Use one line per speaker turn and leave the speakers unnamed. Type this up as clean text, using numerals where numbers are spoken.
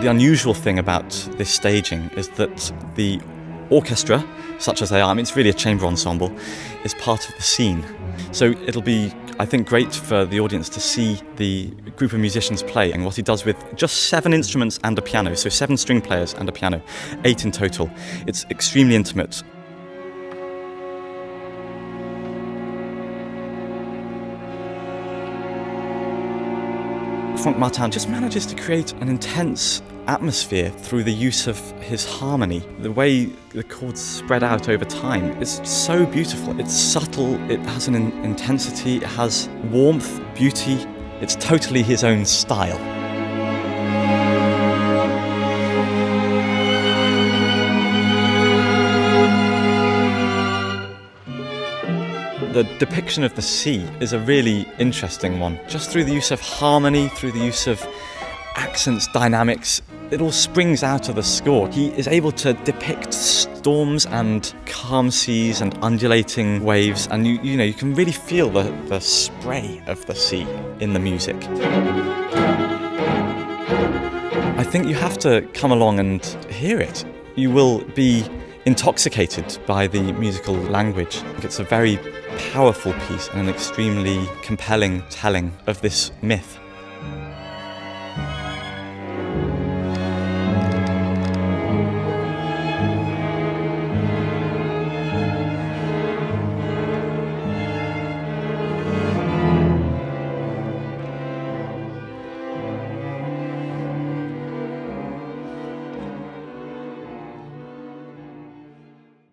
The unusual thing about this staging is that the orchestra, such as they are, I mean, it's really a chamber ensemble, is part of the scene. So it'll be, I think, great for the audience to see the group of musicians play and what he does with just 7 instruments and a piano, so 7 string players and a piano, 8 in total. It's extremely intimate. Franck Martin just manages to create an intense atmosphere through the use of his harmony. The way the chords spread out over time is so beautiful. It's subtle, it has an intensity, it has warmth, beauty. It's totally his own style. The depiction of the sea is a really interesting one. Just through the use of harmony, through the use of accents, dynamics, it all springs out of the score. He is able to depict storms and calm seas and undulating waves, and you can really feel the spray of the sea in the music. I think you have to come along and hear it. You will be intoxicated by the musical language. It's a very powerful piece and an extremely compelling telling of this myth.